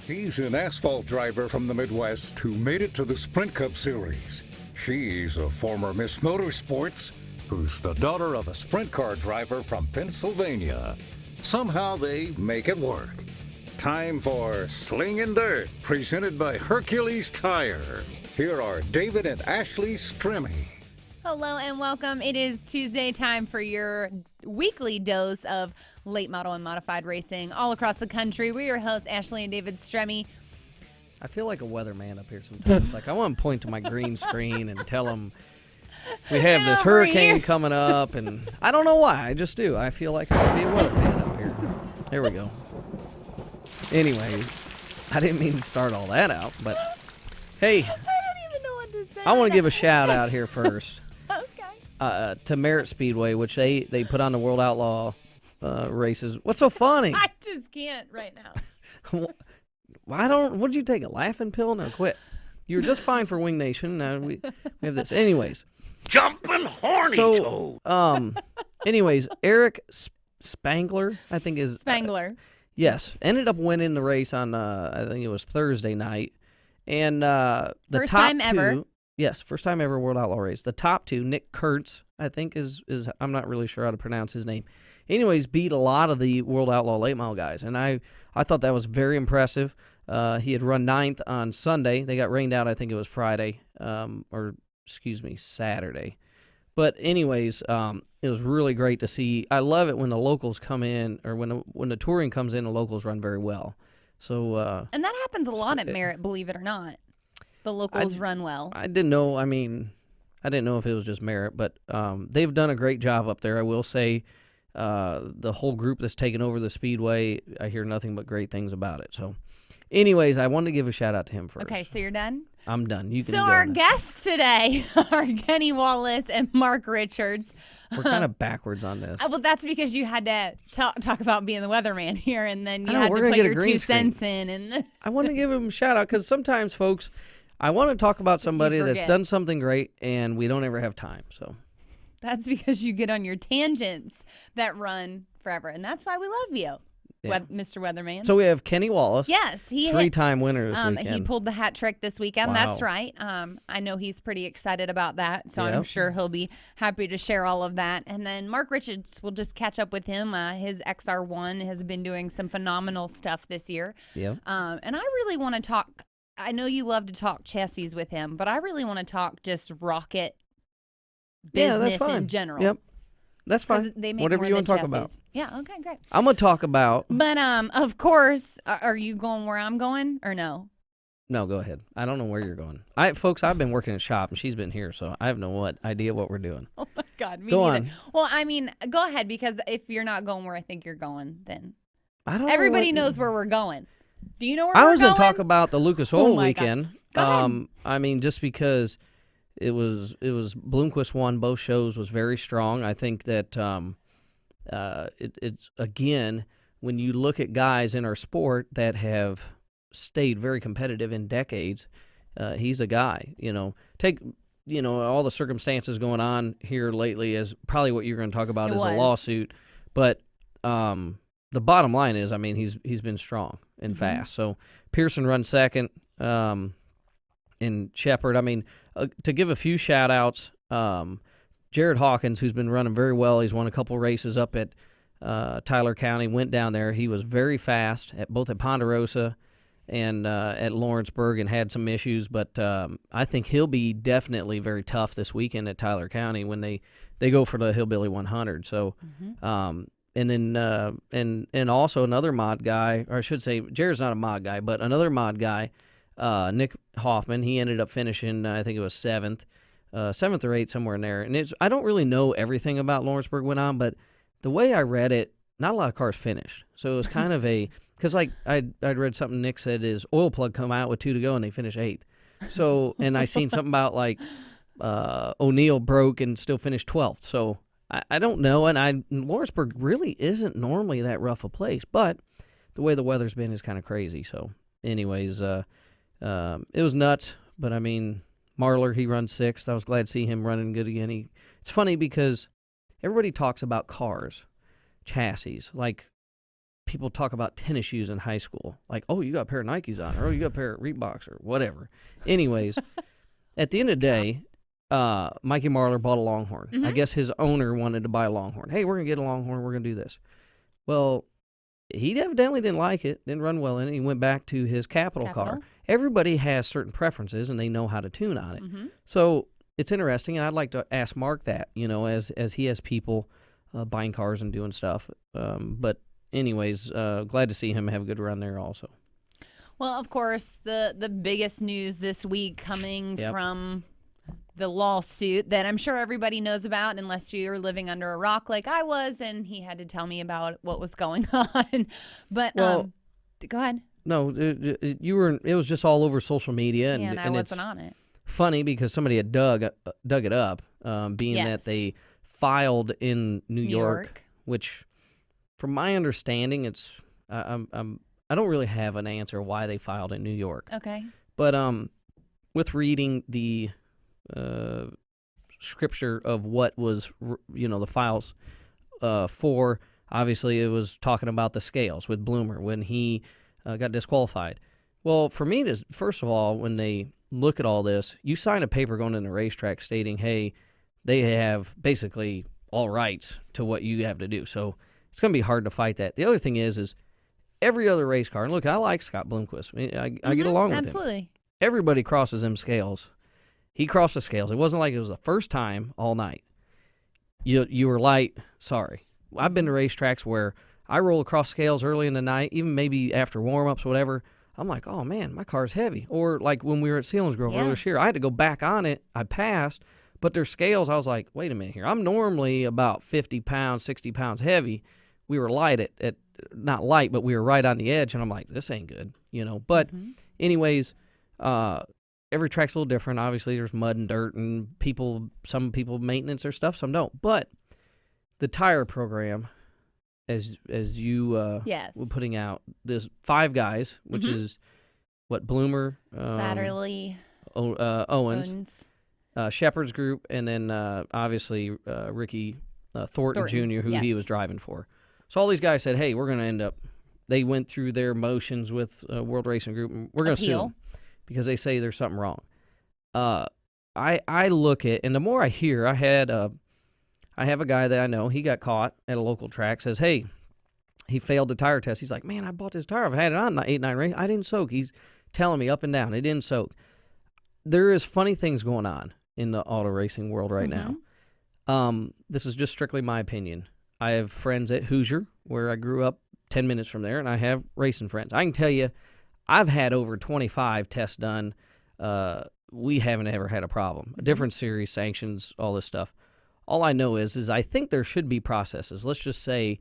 He's an asphalt driver from the Midwest who made it to the Sprint Cup Series. She's a former Miss Motorsports who's the daughter of a sprint car driver from Pennsylvania. Somehow they make it work. Time for Slingin Dirt, presented by Hercules Tire. Here are David and Ashley Stremme. Hello and welcome. It is Tuesday time for your weekly dose of late model and modified racing all across the country. We're your hosts, Ashley and David Stremme. I feel like a weatherman up here sometimes. Like I want to point to my green screen and tell them we have this hurricane coming up, and I don't know why. I just do. I feel like I want to be a weatherman up here. There we go. Anyway, I didn't mean to start all that out, but hey, I don't even know what to say. I want to give a shout out here first. Okay. To Merritt Speedway, which they put on the World Outlaw races. What's so funny? I just can't right now. What'd you take, a laughing pill? No, quit. You were just fine for Wing Nation. Now we have this. Anyways. Jumping horny toe. Anyways, Eric Spangler, I think is. Spangler. Yes. Ended up winning the race on, I think it was Thursday night. And the first top time two. ever. Yes, first time ever World Outlaw race. The top two, Nick Kurtz, I think is I'm not really sure how to pronounce his name. Anyways, beat a lot of the World Outlaw late model guys, and I thought that was very impressive. He had run ninth on Sunday. They got rained out, I think it was Friday, Saturday. But anyways, it was really great to see. I love it when the locals come in, or when the touring comes in, the locals run very well. So And that happens a lot at Merritt, believe it or not. The locals run well. I didn't know. I mean, I didn't know if it was just Merritt, but they've done a great job up there. I will say, the whole group that's taken over the speedway, I hear nothing but great things about it. So, anyways, I wanted to give a shout out to him first. Okay, so you're done? I'm done. You can So go our now. guests today are Kenny Wallace and Mark Richards. We're kind of backwards on this. Well, that's because you had to talk about being the weatherman here, and then you I know, had we're to gonna put get a your green 2 screen. cents in. And I want to give him a shout out because sometimes, folks, I want to talk about somebody that's forget. done something great, and we don't ever have time. So that's because you get on your tangents that run forever, and that's why we love you, Yeah. Mr. Weatherman. we have Kenny Wallace. Yes, he three-time winner this He weekend. pulled the hat trick this weekend. Wow. That's right. I know he's pretty excited about that, so I'm Yep. sure he'll be happy to share all of that. And then Mark Richards, will just catch up with him. His XR1 has been doing some phenomenal stuff this year. Yep. And I really want to talk. I know you love to talk chassis with him, but I really want to talk just rocket Yeah, business that's fine. in general. Yep. That's 'Cause fine. they make Whatever more you than want to talk chassis. about. Yeah, okay, great. I'm going to talk about. But of course, are you going where I'm going or no? No, go ahead. I don't know where you're going. Folks, I've been working in shop, and she's been here, so I have no idea what we're doing. Oh my God, me Go neither. on. Well, I mean, go ahead, because if you're not going where I think you're going, then I don't. everybody know what- knows where we're going. Do you know where I we're was going? going to talk about the Lucas Oh Oil my God. weekend. Go ahead. I mean, just because it was Bloomquist won both shows, was very strong. I think that it's again, when you look at guys in our sport that have stayed very competitive in decades, he's a guy. Take all the circumstances going on here lately as probably what you're going to talk about is a lawsuit, but the bottom line is, I mean, he's been strong and fast. So Pearson runs second, and Shepard. I mean, to give a few shout outs, Jared Hawkins, who's been running very well. He's won a couple races up at Tyler County. Went down there. He was very fast both at Ponderosa and at Lawrenceburg, and had some issues. But I think he'll be definitely very tough this weekend at Tyler County when they go for the Hillbilly 100. So. And then and also another mod guy, or I should say, Jared's not a mod guy, but another mod guy, Nick Hoffman. He ended up finishing, I think it was seventh or eighth, somewhere in there. And I don't really know everything about Lawrenceburg went on, but the way I read it, not a lot of cars finished. So it was kind of because like I'd read something Nick said his oil plug come out with 2 to go and they finished 8th. So and I seen something about like O'Neill broke and still finished 12th. So. I don't know, and Lawrenceburg really isn't normally that rough a place, but the way the weather's been is kind of crazy. So, anyways, it was nuts. But I mean, Marlar, he runs 6th. I was glad to see him running good again. It's funny because everybody talks about cars, chassis. Like people talk about tennis shoes in high school. Like, oh, you got a pair of Nikes on, or oh, you got a pair of Reeboks, or whatever. Anyways, at the end of the day, Mikey Marlar bought a Longhorn. Mm-hmm. I guess his owner wanted to buy a Longhorn. Hey, we're going to get a Longhorn. We're going to do this. Well, he evidently didn't like it, didn't run well in it. He went back to his Capital car. Everybody has certain preferences, and they know how to tune on it. Mm-hmm. So it's interesting, and I'd like to ask Mark that, as he has people buying cars and doing stuff. But anyways, glad to see him have a good run there also. Well, of course, the biggest news this week coming from the lawsuit that I'm sure everybody knows about unless you're living under a rock like I was, and he had to tell me about what was going on. But go ahead. No, it was just all over social media. And I wasn't on it. Funny because somebody had dug it up, being that they filed in New York, which, from my understanding, it's I don't really have an answer why they filed in New York. Okay. But with reading the scripture of what was the files for, obviously it was talking about the scales with Bloomer when he got disqualified. Well, for me, first of all, when they look at all this, you sign a paper going into the racetrack stating, hey, they have basically all rights to what you have to do. So it's going to be hard to fight that. The other thing is every other race car, and look, I like Scott Bloomquist. I get along with him. Absolutely. Everybody crosses them scales. He crossed the scales. It wasn't like it was the first time all night. You were light, sorry. I've been to racetracks where I roll across scales early in the night, even maybe after warm-ups, whatever. I'm like, oh, man, my car's heavy. Or like when we were at Selinsgrove earlier this year, I had to go back on it. I passed, but their scales, I was like, wait a minute here. I'm normally about 50 pounds, 60 pounds heavy. We were light at not light, but we were right on the edge, and I'm like, this ain't good, But anyways, every track's a little different. Obviously, there's mud and dirt, and some people maintenance their stuff, some don't. But the tire program, as you were putting out, this 5 guys, which is what, Bloomer, Satterley, Owens, Shepard's group, and then obviously Ricky Thornton Jr., who he was driving for. So all these guys said, hey, we're going to end up, they went through their motions with World Racing Group, and we're going to sue them because they say there's something wrong. I look at, and the more I hear, I have a guy that I know, he got caught at a local track, says, hey, he failed the tire test. He's like, man, I bought this tire. I've had it on 8-9 race. I didn't soak. He's telling me up and down, it didn't soak. There is funny things going on in the auto racing world right now. This is just strictly my opinion. I have friends at Hoosier, where I grew up 10 minutes from there, and I have racing friends. I can tell you, I've had over 25 tests done. We haven't ever had a problem. Different series, sanctions, all this stuff. All I know is I think there should be processes. Let's just say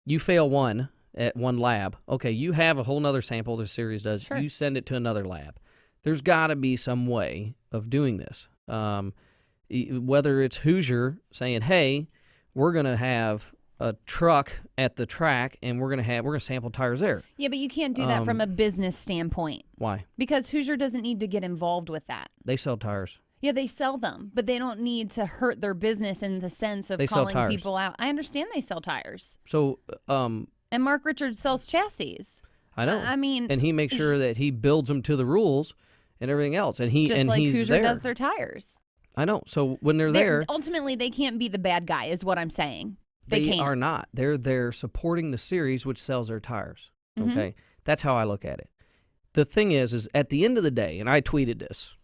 you fail one at one lab. Okay, you have a whole nother sample the series does. Sure. You send it to another lab. There's got to be some way of doing this. Whether it's Hoosier saying, hey, we're going to have a truck at the track, and we're gonna sample tires there. Yeah, but you can't do that from a business standpoint. Why? Because Hoosier doesn't need to get involved with that. They sell tires. Yeah, they sell them, but they don't need to hurt their business in the sense of calling people out. I understand they sell tires. So, and Mark Richards sells chassis. I know. I mean, and he makes sure that he builds them to the rules and everything else. And just like he's Hoosier there. does their tires. I know. So when they're there, ultimately they can't be the bad guy, is what I'm saying. They can't. Are not. They're there supporting the series, which sells their tires. Okay, that's how I look at it. The thing is at the end of the day, and I tweeted this.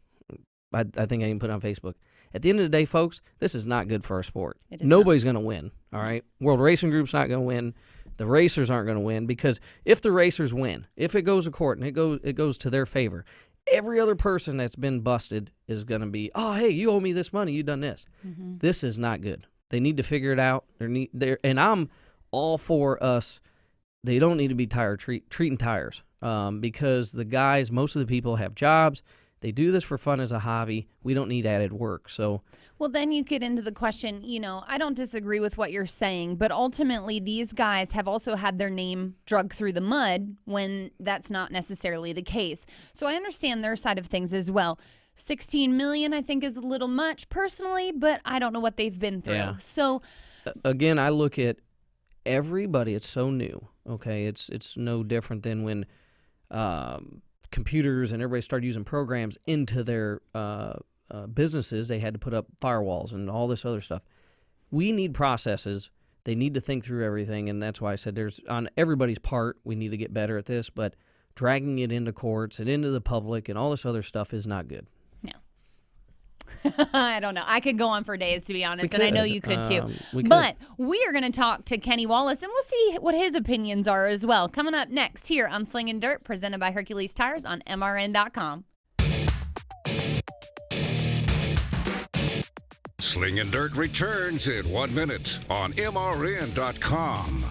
I think I can put it on Facebook. At the end of the day, folks, this is not good for our sport. Nobody's going to win. All right, World Racing Group's not going to win. The racers aren't going to win, because if the racers win, if it goes to court and it goes to their favor, every other person that's been busted is going to be, oh, hey, you owe me this money. You done this. This is not good. They need to figure it out. And I'm all for us. They don't need to be treating tires because the guys, most of the people have jobs. They do this for fun as a hobby. We don't need added work. So, well, then you get into the question, I don't disagree with what you're saying, but ultimately these guys have also had their name dragged through the mud when that's not necessarily the case. So I understand their side of things as well. 16 million, I think, is a little much personally, but I don't know what they've been through. Yeah. So, again, I look at everybody, it's so new, okay? It's no different than when computers and everybody started using programs into their businesses. They had to put up firewalls and all this other stuff. We need processes. They need to think through everything, and that's why I said there's, on everybody's part, we need to get better at this, but dragging it into courts and into the public and all this other stuff is not good. No. I don't know. I could go on for days, to be honest, and I know you could too. But we are going to talk to Kenny Wallace, and we'll see what his opinions are as well. Coming up next here on Slingin Dirt, presented by Hercules Tires on MRN.com. Slingin Dirt returns in 1 minute on MRN.com.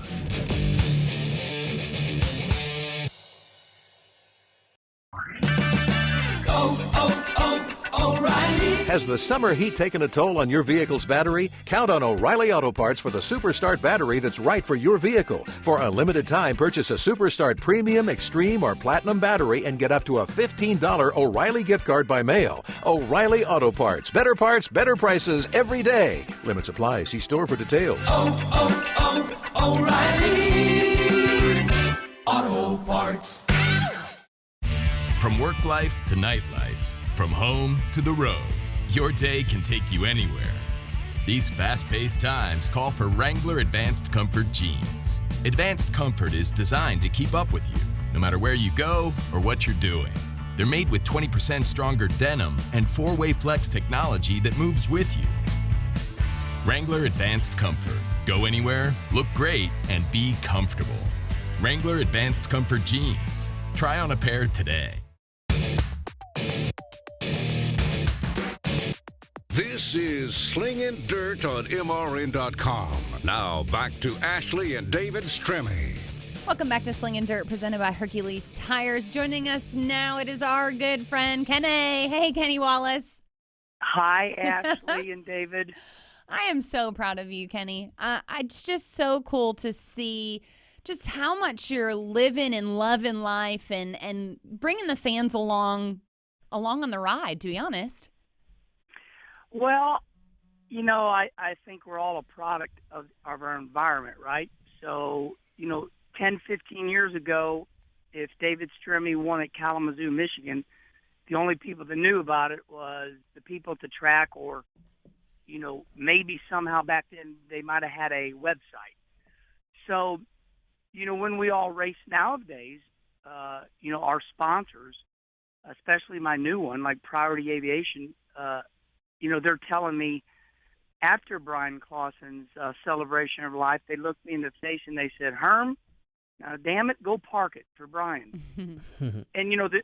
O'Reilly. Has the summer heat taken a toll on your vehicle's battery? Count on O'Reilly Auto Parts for the Superstart battery that's right for your vehicle. For a limited time, purchase a Superstart Premium, Extreme, or Platinum battery and get up to a $15 O'Reilly gift card by mail. O'Reilly Auto Parts. Better parts, better prices every day. Limits apply. See store for details. O'Reilly Auto Parts. From work life to nightlife, from home to the road, your day can take you anywhere. These fast-paced times call for Wrangler Advanced Comfort jeans. Advanced Comfort is designed to keep up with you, no matter where you go or what you're doing. They're made with 20% stronger denim and 4-way flex technology that moves with you. Wrangler Advanced Comfort. Go anywhere, look great, and be comfortable. Wrangler Advanced Comfort jeans. Try on a pair today. This is Slingin Dirt on MRN.com. Now back to Ashley and David Stremme. Welcome back to Slingin Dirt, presented by Hercules Tires. Joining us now, it is our good friend, Kenny. Hey, Kenny Wallace. Hi, Ashley and David. I am so proud of you, Kenny. It's just so cool to see just how much you're living and loving life and bringing the fans along on the ride, to be honest. Well, you know, I think we're all a product of our environment, right? So, 10, 15 years ago, if David Stremme won at Kalamazoo, Michigan, the only people that knew about it was the people at the track, or, maybe somehow back then they might have had a website. So, when we all race nowadays, our sponsors, especially my new one, like Priority Aviation, they're telling me after Brian Clausen's celebration of life, they looked me in the face and they said, Herm, now damn it, go park it for Brian. And,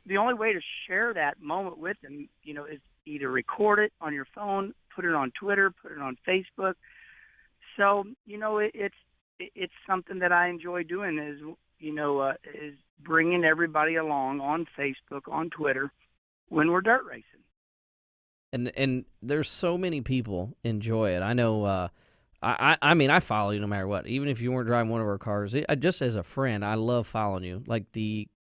the only way to share that moment with him, is either record it on your phone, put it on Twitter, put it on Facebook. So, it's something that I enjoy doing is bringing everybody along on Facebook, on Twitter, when we're dirt racing. And there's so many people enjoy it. I know. I mean, I follow you no matter what. Even if you weren't driving one of our cars, just as a friend, I love following you. Like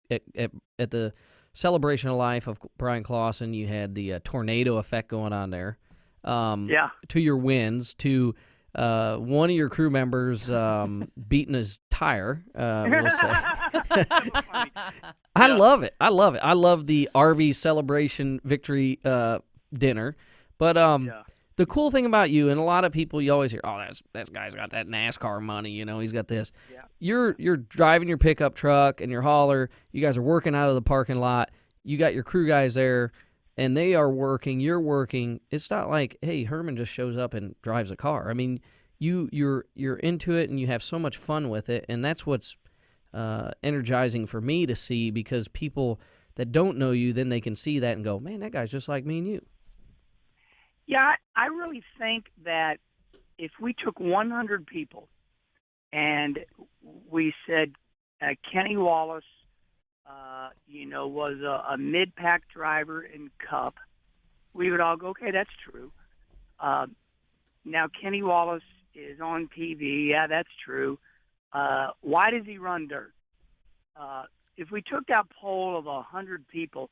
at the celebration of life of Brian Clausen, you had the tornado effect going on there. To your wins, to one of your crew members beating his tire. We'll say. I love it. I love the RV celebration victory dinner. But the cool thing about you, and a lot of people, you always hear, oh, that guy's got that NASCAR money, he's got this. Yeah. You're driving your pickup truck and your hauler. You guys are working out of the parking lot. You got your crew guys there, and they are working. You're working. It's not like, hey, Herman just shows up and drives a car. I mean, you're into it, and you have so much fun with it, and that's what's energizing for me to see, because people that don't know you, then they can see that and go, man, that guy's just like me and you. Yeah, I really think that if we took 100 people and we said Kenny Wallace, was a mid-pack driver in Cup, we would all go, okay, that's true. Now Kenny Wallace is on TV. Yeah, that's true. Why does he run dirt? If we took that poll of 100 people,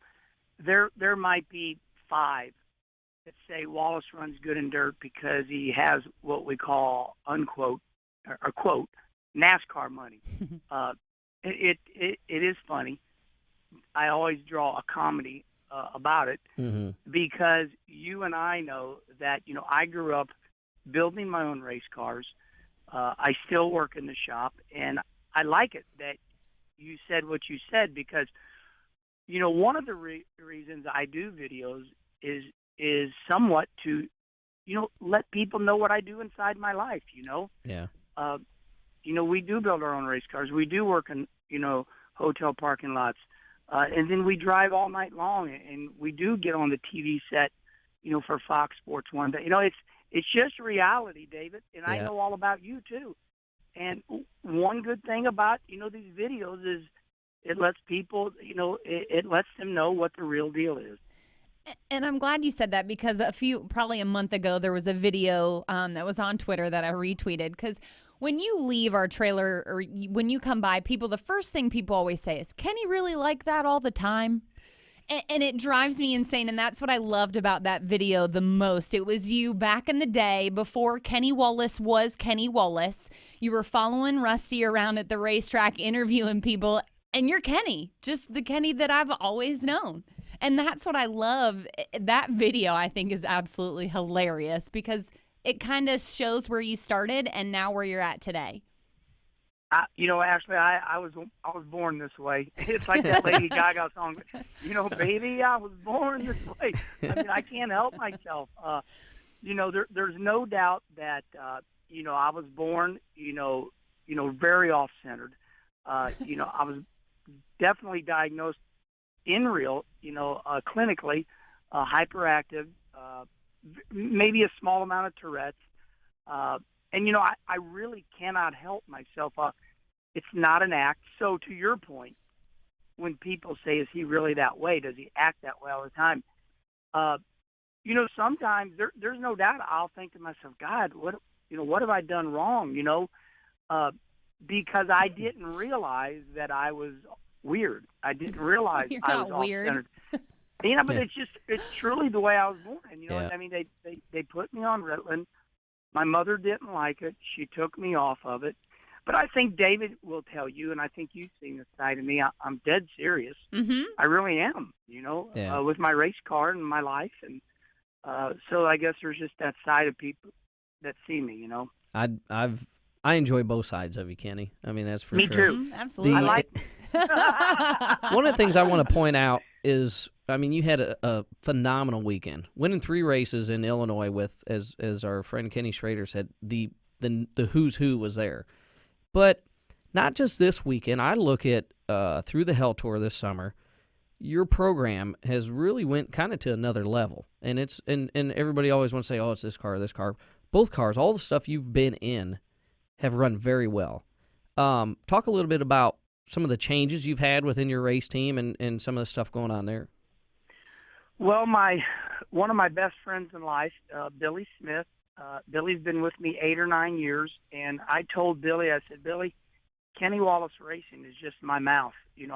there might be 5 that say Wallace runs good in dirt because he has what we call, unquote, or quote, NASCAR money. It is funny. I always draw a comedy about it because you and I know that, I grew up building my own race cars. I still work in the shop, and I like it that you said what you said because, one of the reasons I do videos is somewhat to, let people know what I do inside my life, Yeah. We do build our own race cars. We do work in, hotel parking lots. And then we drive all night long, and we do get on the TV set, for Fox Sports 1. But, it's just reality, David, and I know all about you, too. And one good thing about, these videos is it lets people, it lets them know what the real deal is. And I'm glad you said that because probably a month ago, there was a video that was on Twitter that I retweeted because when you leave our trailer or when you come by, the first thing people always say is, Kenny really like that all the time? And it drives me insane, and that's what I loved about that video the most. It was you back in the day before Kenny Wallace was Kenny Wallace. You were following Rusty around at the racetrack, interviewing people, and you're Kenny, just the Kenny that I've always known. And that's what I love. That video, I think, is absolutely hilarious because it kind of shows where you started and now where you're at today. Ashley, I was born this way. It's like that Lady Gaga song, baby, I was born this way. I mean, I can't help myself. There's no doubt that, I was born, very off-centered. I was definitely diagnosed in real, clinically, hyperactive, maybe a small amount of Tourette's. And, I really cannot help myself. It's not an act. So to your point, when people say, is he really that way? Does he act that way all the time? Sometimes there's no doubt I'll think to myself, God, what have I done wrong? Because I didn't realize that I was weird. I didn't realize You're I was not weird. off-centered. But it's truly the way I was born. Yeah. I mean, they put me on Ritalin. My mother didn't like it. She took me off of it. But I think David will tell you, and I think you've seen this side of me, I'm dead serious. Mm-hmm. I really am, with my race car and my life. And so I guess there's just that side of people that see me, I enjoy both sides of you, Kenny. I mean, that's for me sure. too. Absolutely. I like One of the things I want to point out is, I mean, you had a phenomenal weekend, winning 3 races in Illinois with, as our friend Kenny Schrader said, the who's who was there. But not just this weekend. I look at through the Hell Tour this summer, your program has really went kind of to another level, and everybody always wants to say, oh, it's this car, both cars, all the stuff you've been in have run very well. Talk a little bit about some of the changes you've had within your race team and some of the stuff going on there. Well, one of my best friends in life, Billy Smith, Billy's been with me 8 or 9 years, and I told Billy, I said, Billy, Kenny Wallace Racing is just my mouth.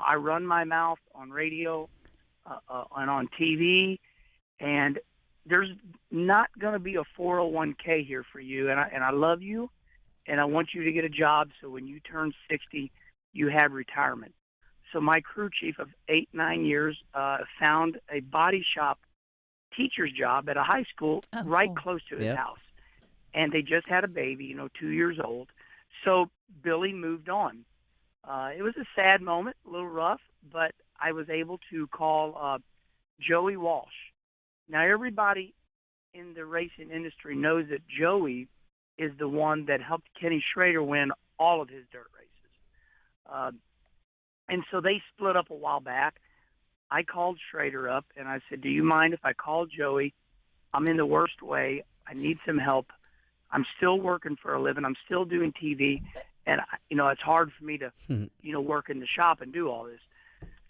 I run my mouth on radio and on TV, and there's not going to be a 401k here for you, and I love you, and I want you to get a job so when you turn 60, you have retirement. So my crew chief of 8-9 years found a body shop teacher's job at a high school right close to his house. And they just had a baby, 2 years old. So Billy moved on. It was a sad moment, a little rough, but I was able to call Joey Walsh. Now, everybody in the racing industry knows that Joey is the one that helped Kenny Schrader win all of his dirt races. And so they split up a while back. I called Schrader up, and I said, do you mind if I call Joey? I'm in the worst way. I need some help. I'm still working for a living. I'm still doing TV, and, it's hard for me to, work in the shop and do all this.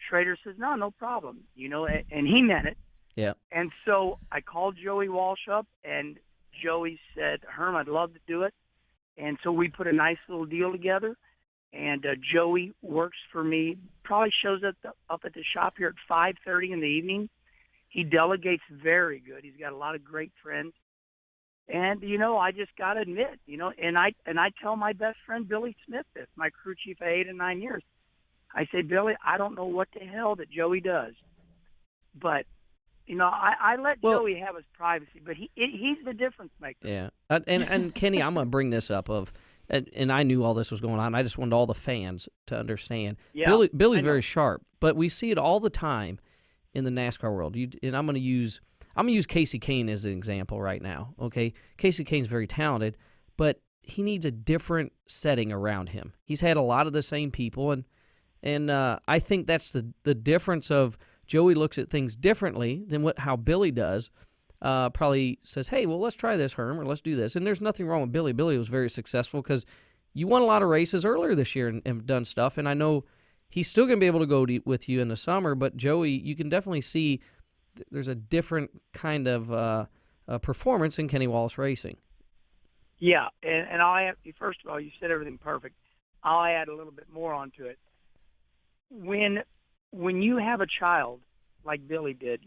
Schrader says, no problem, and he meant it. Yeah. And so I called Joey Walsh up, and Joey said, Herm, I'd love to do it. And so we put a nice little deal together. And Joey works for me, probably shows up at the shop here at 5:30 in the evening. He delegates very good. He's got a lot of great friends. And I just got to admit, and I tell my best friend Billy Smith this, my crew chief of 8 and 9 years. I say, Billy, I don't know what the hell that Joey does, but I let Joey have his privacy, but he's the difference maker. Yeah, and Kenny, I'm gonna bring this up and I knew all this was going on. I just wanted all the fans to understand. Yeah, Billy's very sharp, but we see it all the time in the NASCAR world. And I'm gonna use Casey Kane as an example right now. Okay, Casey Kane's very talented, but he needs a different setting around him. He's had a lot of the same people, and I think that's the difference of Joey looks at things differently than how Billy does. Probably says, hey, well, let's try this, Herm, or let's do this. And there's nothing wrong with Billy. Billy was very successful because you won a lot of races earlier this year and have done stuff. And I know he's still going to be able to go with you in the summer, but Joey, you can definitely see there's a different kind of performance in Kenny Wallace Racing. Yeah, and I'll add, first of all, you said everything perfect. I'll add a little bit more onto it. When you have a child like Billy did,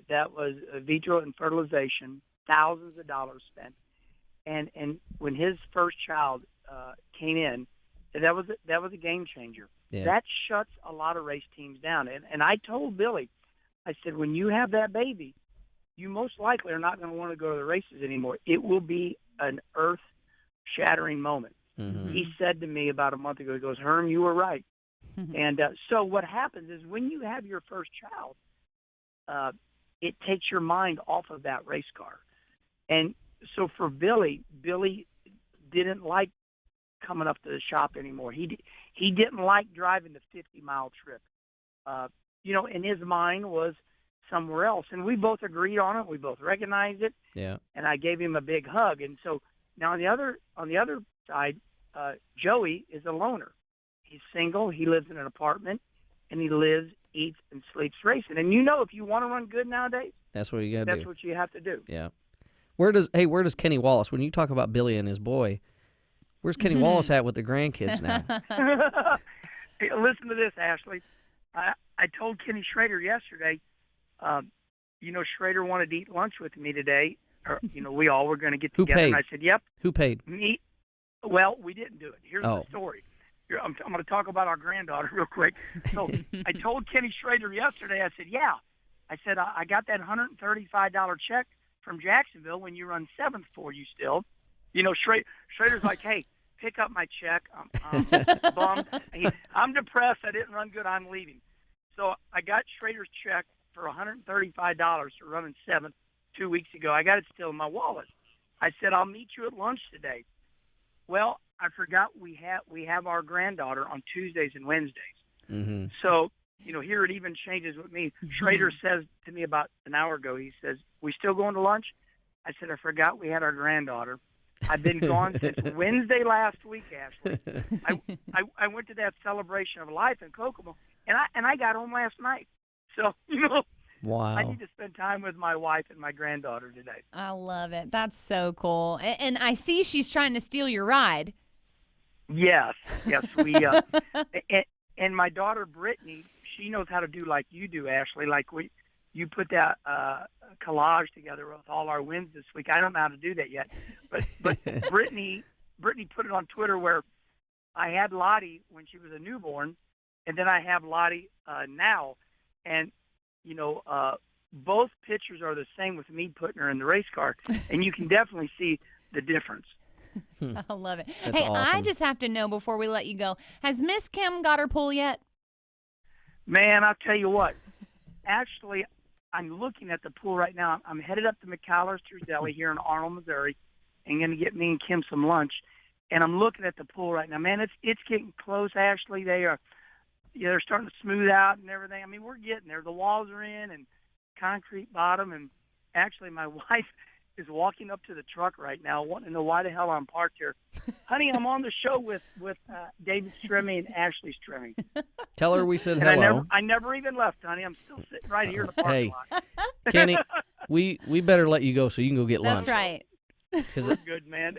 that was vitro and fertilization, thousands of dollars spent, and when his first child came in, that was a game changer. Yeah. That shuts a lot of race teams down. And I told Billy, I said, when you have that baby, you most likely are not going to want to go to the races anymore. It will be an earth-shattering moment. Mm-hmm. He said to me about a month ago, he goes, Herm, you were right. And so what happens is when you have your first child, it takes your mind off of that race car. And so for Billy didn't like coming up to the shop anymore. He didn't like driving the 50-mile trip. And his mind was somewhere else. And we both agreed on it. We both recognized it. Yeah. And I gave him a big hug. And so now on the other side, Joey is a loner. He's single. He lives in an apartment, and he lives, eats, and sleeps racing. And if you want to run good nowadays, that's what you got to do. That's what you have to do. Yeah. Where does Kenny Wallace, when you talk about Billy and his boy, where's Kenny Wallace at with the grandkids now? Hey, listen to this, Ashley. I told Kenny Schrader yesterday, Schrader wanted to eat lunch with me today. Or, we all were going to get Who together. paid? And I said, yep. Who paid? Me. Well, we didn't do it. Here's the story. I'm going to talk about our granddaughter real quick. So I told Kenny Schrader yesterday, I said, yeah. I said, I got that $135 check from Jacksonville when you run 7th for you still. Schrader's like, hey, pick up my check. I'm bummed. I'm depressed. I didn't run good. I'm leaving. So I got Schrader's check for $135 for running 7th 2 weeks ago. I got it still in my wallet. I said, I'll meet you at lunch today. Well, I forgot we have our granddaughter on Tuesdays and Wednesdays. Mm-hmm. So, here it even changes with me. Schrader says to me about an hour ago, he says, we still going to lunch? I said, I forgot we had our granddaughter. I've been gone since Wednesday last week, Ashley. I went to that celebration of life in Kokomo, and I got home last night. So, wow. I need to spend time with my wife and my granddaughter today. I love it. That's so cool. And I see she's trying to steal your ride. Yes, we and my daughter Brittany, she knows how to do like you do, Ashley. Like you put that collage together with all our wins this week. I don't know how to do that yet, but Brittany put it on Twitter where I had Lottie when she was a newborn, and then I have Lottie now, and both pictures are the same with me putting her in the race car, and you can definitely see the difference. I love it. That's hey, awesome. I just have to know before we let you go, has Miss Kim got her pool yet? Man, I'll tell you what. Actually, I'm looking at the pool right now. I'm headed up to McAllister's Deli here in Arnold, Missouri, and going to get me and Kim some lunch. And I'm looking at the pool right now. Man, it's getting close, Ashley. They're starting to smooth out and everything. I mean, we're getting there. The walls are in and concrete bottom. And actually, my wife is walking up to the truck right now, wanting to know why the hell I'm parked here. Honey, I'm on the show with David Stremme and Ashley Stremme. Tell her we said and hello. I never even left, honey. I'm still sitting right here in the parking lot. Kenny, we better let you go so you can go get lunch. That's right. We're good, man.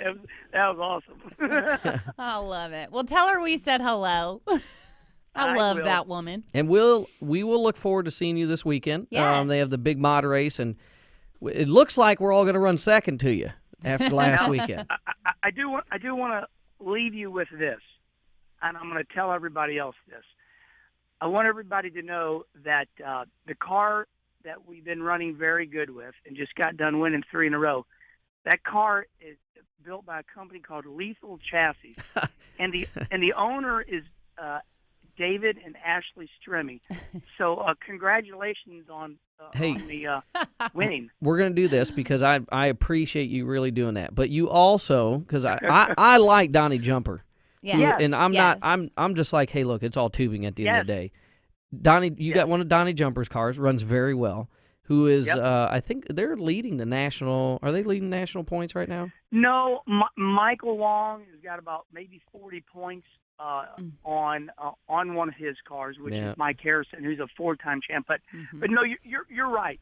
That was awesome. I love it. Well, tell her we said hello. I love will. that woman. And we will look forward to seeing you this weekend. Yes. They have the big mod race, and it looks like we're all going to run second to you. after last weekend. I do want to leave you with this, and I'm going to tell everybody else this. I want everybody to know that the car that we've been running very good with and just got done winning 3 in a row, that car is built by a company called Lethal Chassis, and the owner is David and Ashley Stremme. So congratulations on the winning. We're going to do this because I appreciate you really doing that. But you also, because I like Donnie Jumper. Yes. And I'm yes. not, I'm just like, hey, look, it's all tubing at the end of the day. Donnie, you got one of Donnie Jumper's cars, runs very well, who is, I think they're leading the national, are they leading national points right now? No, Michael Long has got about maybe 40 points on one of his cars, which is Mike Harrison, who's a 4-time champ. But no, you're right.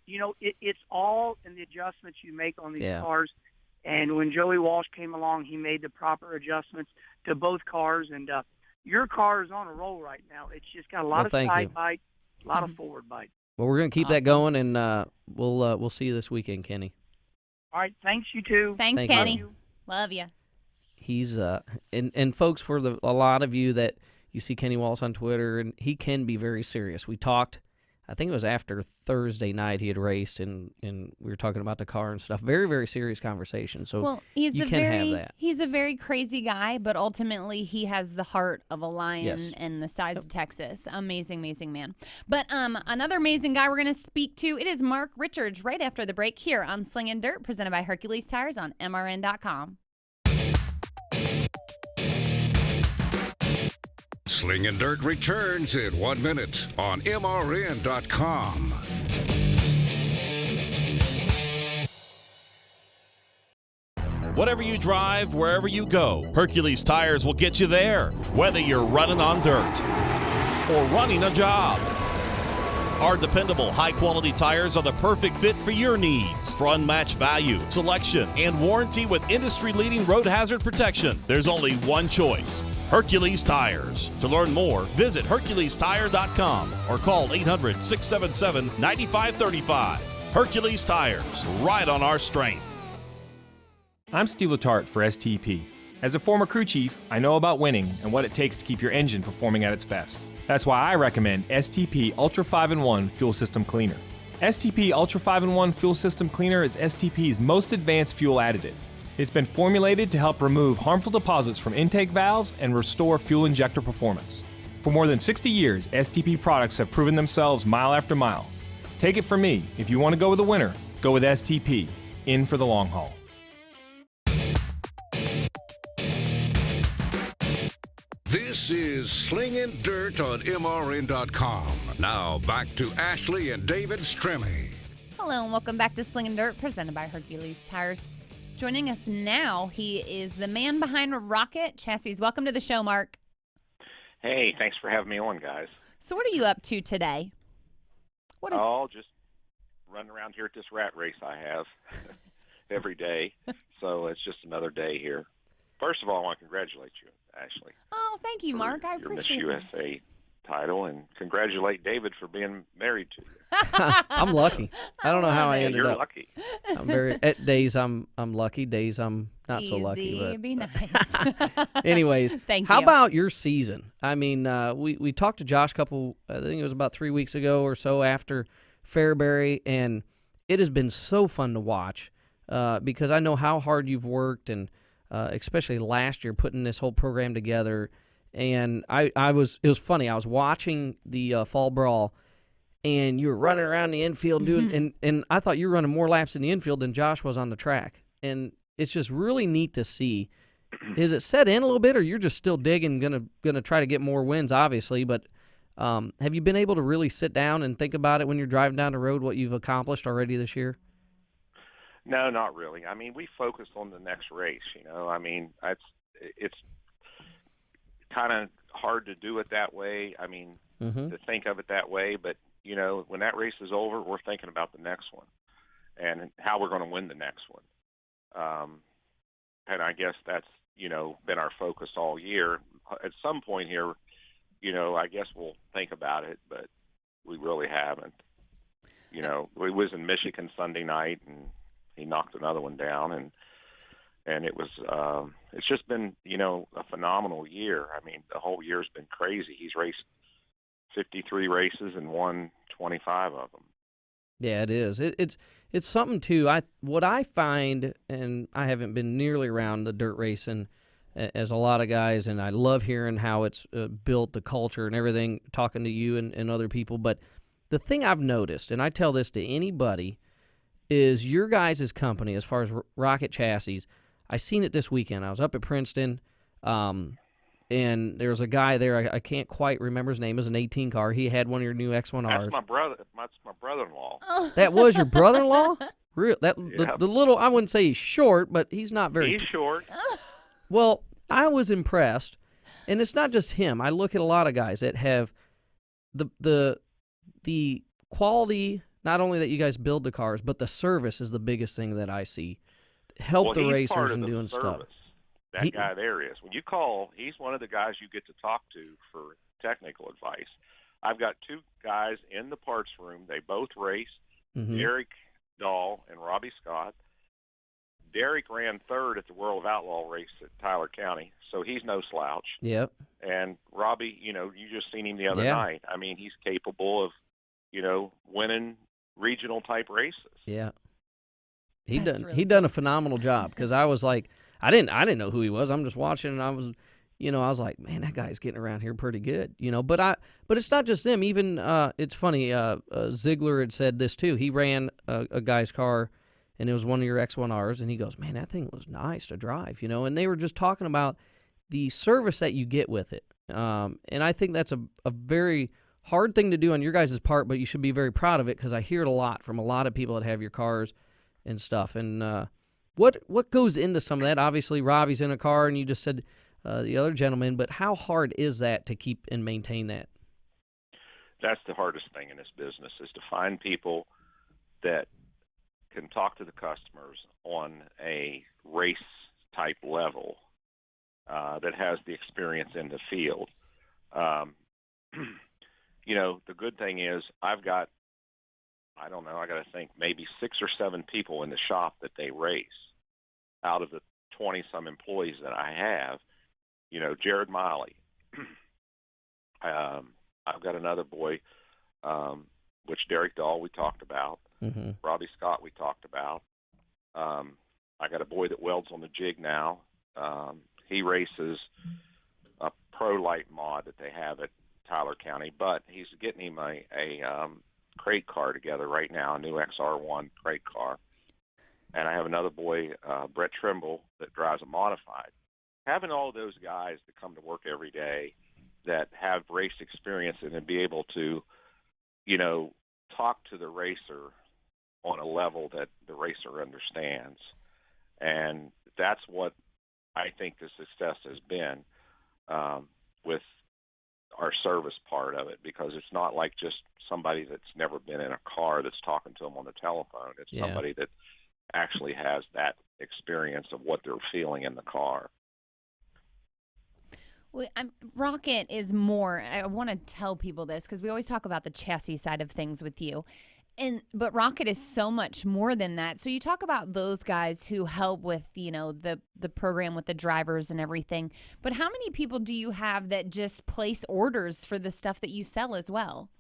It's all in the adjustments you make on these cars. And when Joey Walsh came along, he made the proper adjustments to both cars. And your car is on a roll right now. It's just got a lot of side bite, a lot of forward bite. Well, we're going to keep that going, and we'll see you this weekend, Kenny. All right, thanks, you too. Thanks, Kenny. Love you. He's and folks, for a lot of you that you see Kenny Wallace on Twitter, and he can be very serious. We talked, I think it was after Thursday night he had raced, and we were talking about the car and stuff. Very, very serious conversation. So you can have that. He's a very crazy guy, but ultimately he has the heart of a lion and the size of Texas. Amazing, amazing man. But another amazing guy we're going to speak to, it is Mark Richards right after the break here on Slingin Dirt, presented by Hercules Tires on MRN.com. Slingin Dirt returns in 1 minute on MRN.com. Whatever you drive, wherever you go, Hercules Tires will get you there, whether you're running on dirt or running a job. Our dependable, high-quality tires are the perfect fit for your needs. For unmatched value, selection, and warranty with industry-leading road hazard protection, there's only one choice: Hercules Tires. To learn more, visit HerculesTire.com or call 800-677-9535. Hercules Tires, ride on our strength. I'm Steve Letarte for STP. As a former crew chief, I know about winning and what it takes to keep your engine performing at its best. That's why I recommend STP Ultra 5-in-1 Fuel System Cleaner. STP Ultra 5-in-1 Fuel System Cleaner is STP's most advanced fuel additive. It's been formulated to help remove harmful deposits from intake valves and restore fuel injector performance. For more than 60 years, STP products have proven themselves mile after mile. Take it from me, if you want to go with a winner, go with STP. In for the long haul. This is Slingin Dirt on MRN.com. Now back to Ashley and David Stremme. Hello and welcome back to Slingin Dirt, presented by Hercules Tires. Joining us now, he is the man behind Rocket Chassis. Welcome to the show, Mark. Hey, thanks for having me on, guys. So what are you up to today? Just running around here at this rat race I have every day. So it's just another day here. First of all, I want to congratulate you, Ashley. Oh, thank you, Mark. I appreciate it. Your Miss USA title, and congratulate David for being married to you. I'm lucky. I don't know how I ended you're up. Lucky. I'm very at days I'm lucky, days I'm not so lucky. But be nice. anyways, Thank how you. about your season? I mean, we talked to Josh I think it was about 3 weeks ago or so after Fairbury, and it has been so fun to watch because I know how hard you've worked, and especially last year putting this whole program together. And it was funny. I was watching the fall brawl, and you were running around the infield doing, and I thought you were running more laps in the infield than Josh was on the track. And it's just really neat to see. Is it set in a little bit, or you're just still digging, gonna try to get more wins, obviously? But have you been able to really sit down and think about it when you're driving down the road, what you've accomplished already this year? No, not really. I mean, we focused on the next race, I mean, it's kind of hard to do it that way. I mean, to think of it that way. But, when that race is over, we're thinking about the next one and how we're going to win the next one. And I guess that's, been our focus all year. At some point here, I guess we'll think about it, but we really haven't. We was in Michigan Sunday night, and he knocked another one down, and it was it's just been, you know, a phenomenal year. I mean, the whole year's been crazy. He's raced 53 races and won 25 of them. Yeah, it is. It's something too. What I find, and I haven't been nearly around the dirt racing as a lot of guys, and I love hearing how it's built, the culture and everything, talking to you and other people. But the thing I've noticed, and I tell this to anybody, is your guys' company, as far as Rocket Chassis, I seen it this weekend. I was up at Princeton, and there's a guy there, I can't quite remember his name, it was an 18 car. He had one of your new X1Rs. That's my brother-in-law. That was your brother-in-law? Real Yeah. The little, I wouldn't say he's short, but he's not very. He's short. Well, I was impressed, and it's not just him. I look at a lot of guys that have the quality, not only that you guys build the cars, but the service is the biggest thing that I see. Help the racers and doing stuff. That guy there is. When you call, he's one of the guys you get to talk to for technical advice. I've got two guys in the parts room. They both race, Derek Dahl and Robbie Scott. Derek ran third at the World of Outlaw race at Tyler County, so he's no slouch. Yep. And Robbie, you know, you just seen him the other night. I mean, he's capable of, you know, winning regional type races. Yeah. He done a phenomenal job, because I was like, I didn't know who he was. I'm just watching, and I was like, man, that guy's getting around here pretty good, you know. But it's not just them. Even it's funny. Ziegler had said this too. He ran a guy's car, and it was one of your X1Rs, and he goes, man, that thing was nice to drive, you know. And they were just talking about the service that you get with it, and I think that's a very hard thing to do on your guys' part, but you should be very proud of it, because I hear it a lot from a lot of people that have your cars and stuff. And what goes into some of that? Obviously, Robbie's in a car, and you just said the other gentleman, but how hard is that to keep and maintain that? That's the hardest thing in this business, is to find people that can talk to the customers on a race type level, that has the experience in the field. You know, the good thing is I got to think, maybe 6 or 7 people in the shop that they race out of the 20-some employees that I have. You know, Jared Miley. I've got another boy, which Derek Dahl we talked about. Robbie Scott we talked about. I got a boy that welds on the jig now. He races a pro light mod that they have at Tyler County, but he's getting him a crate car together right now, a new XR1 crate car. And I have another boy, Brett Trimble, that drives a modified. Having all of those guys that come to work every day that have race experience and then be able to, you know, talk to the racer on a level that the racer understands. And that's what I think the success has been with our service part of it, because it's not like just somebody that's never been in a car that's talking to them on the telephone. It's somebody that actually has that experience of what they're feeling in the car. Well, Rocket is more, I want to tell people this, because we always talk about the chassis side of things with you. But Rocket is so much more than that. So you talk about those guys who help with, you know, the program with the drivers and everything. But how many people do you have that just place orders for the stuff that you sell as well?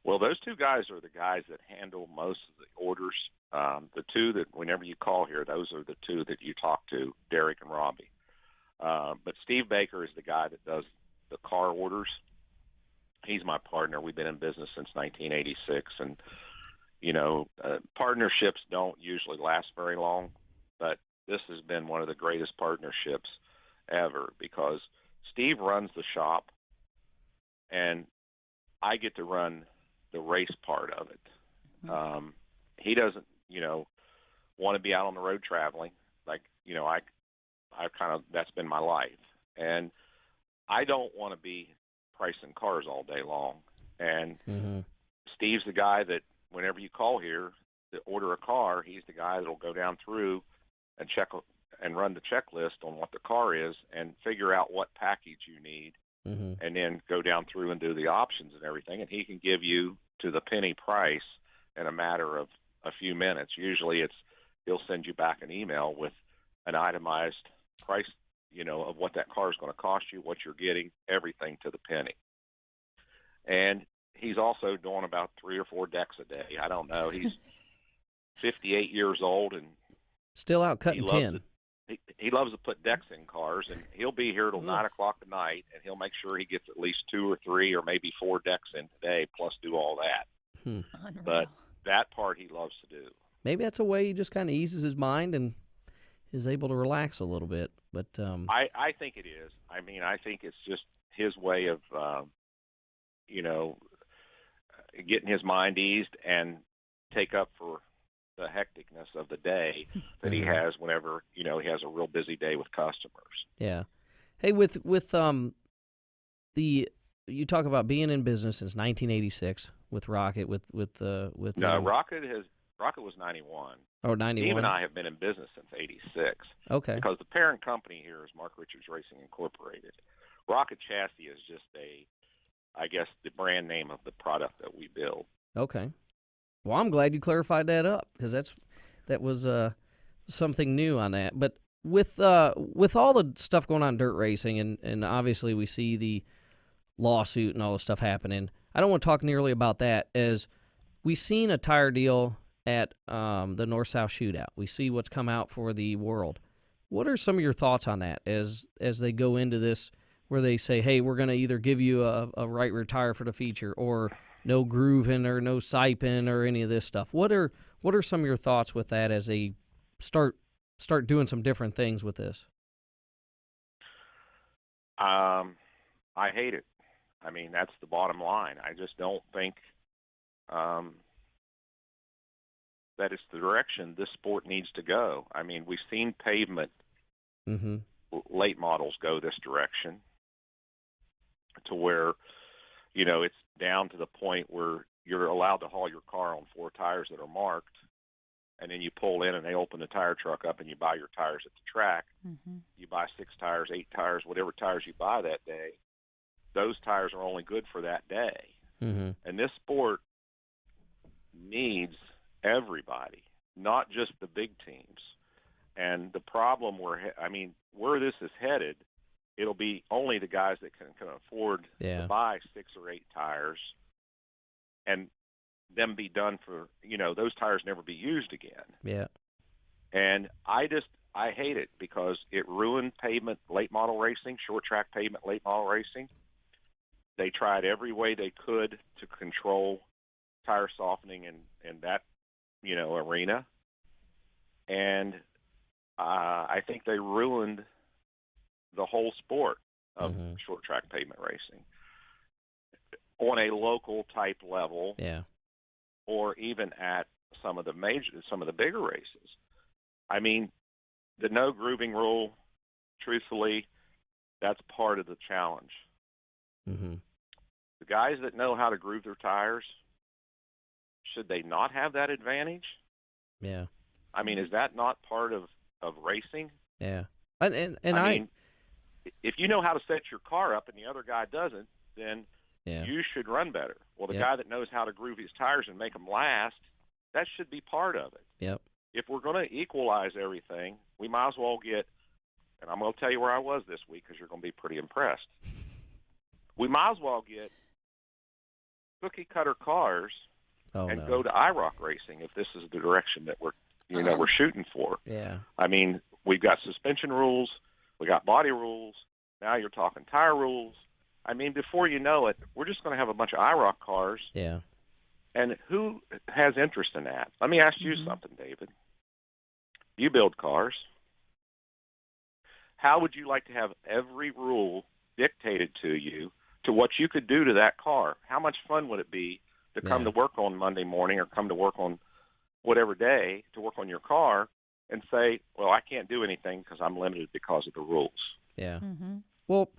Well, those two guys are the guys that handle most of the orders. The two that whenever you call here, those are the two that you talk to, Derek and Robbie. But Steve Baker is the guy that does the car orders. He's my partner. We've been in business since 1986, and you know, partnerships don't usually last very long, but this has been one of the greatest partnerships ever, because Steve runs the shop, and I get to run the race part of it. He doesn't, you know, want to be out on the road traveling. Like, you know, I kind of, that's been my life, and I don't want to be pricing cars all day long. And Steve's the guy that whenever you call here to order a car, he's the guy that'll go down through and check and run the checklist on what the car is and figure out what package you need, and then go down through and do the options and everything. And he can give you to the penny price in a matter of a few minutes. Usually he'll send you back an email with an itemized price, of what that car is going to cost you, what you're getting, everything to the penny. And he's also doing about 3 or 4 decks a day. I don't know. He's 58 years old and still out cutting tin. He loves to put decks in cars, and he'll be here till 9 o'clock at night, and he'll make sure he gets at least 2 or 3 or maybe 4 decks in today, plus do all that. But that part he loves to do. Maybe that's a way he just kind of eases his mind and is able to relax a little bit. But I think it is. I mean, I think it's just his way of, getting his mind eased and take up for the hecticness of the day that he has whenever, he has a real busy day with customers. Yeah. Hey, with you talk about being in business since 1986 with Rocket, Rocket was 91. Oh, 91. Steve and I have been in business since 86. Okay. Because the parent company here is Mark Richards Racing Incorporated. Rocket Chassis is just the brand name of the product that we build. Okay. Well, I'm glad you clarified that up, because that was something new on that. But with all the stuff going on in dirt racing, and obviously we see the lawsuit and all the stuff happening, I don't want to talk nearly about that, as we've seen a tire deal at the North-South Shootout. We see what's come out for the World. What are some of your thoughts on that as they go into this, where they say, hey, we're going to either give you a right rear tire for the feature, or no grooving or no siping or any of this stuff? What are some of your thoughts with that as they start doing some different things with this? I hate it. I mean, that's the bottom line. I just don't think that it's the direction this sport needs to go. I mean, we've seen pavement late models go this direction, to where, it's down to the point where you're allowed to haul your car on 4 tires that are marked, and then you pull in and they open the tire truck up and you buy your tires at the track. You buy 6 tires, 8 tires, whatever tires you buy that day. Those tires are only good for that day. And this sport needs everybody, not just the big teams. And the problem where this is headed, it'll be only the guys that can afford to buy 6 or 8 tires, and them be done for, those tires never be used again. Yeah. And I hate it, because it ruined pavement late model racing, short track pavement late model racing. They tried every way they could to control tire softening in that, arena. And I think they ruined the whole sport of short track pavement racing on a local type level. Yeah. Or even at some of the bigger races. I mean, the no grooving rule, truthfully, that's part of the challenge. The guys that know how to groove their tires, should they not have that advantage? Yeah. I mean, is that not part of racing? Yeah. If you know how to set your car up and the other guy doesn't, then you should run better. Well, the guy that knows how to groove his tires and make them last, that should be part of it. Yep. If we're going to equalize everything, we might as well get, and I'm going to tell you where I was this week, because you're going to be pretty impressed. We might as well get cookie cutter cars and go to IROC racing, if this is the direction that we're shooting for. Yeah. I mean, we've got suspension rules, we got body rules, now you're talking tire rules. I mean, before you know it, we're just going to have a bunch of IROC cars. Yeah. And who has interest in that? Let me ask you something, David. You build cars. How would you like to have every rule dictated to you to what you could do to that car? How much fun would it be to come to work on Monday morning, or come to work on whatever day to work on your car, and say, well, I can't do anything because I'm limited because of the rules? Yeah. Well,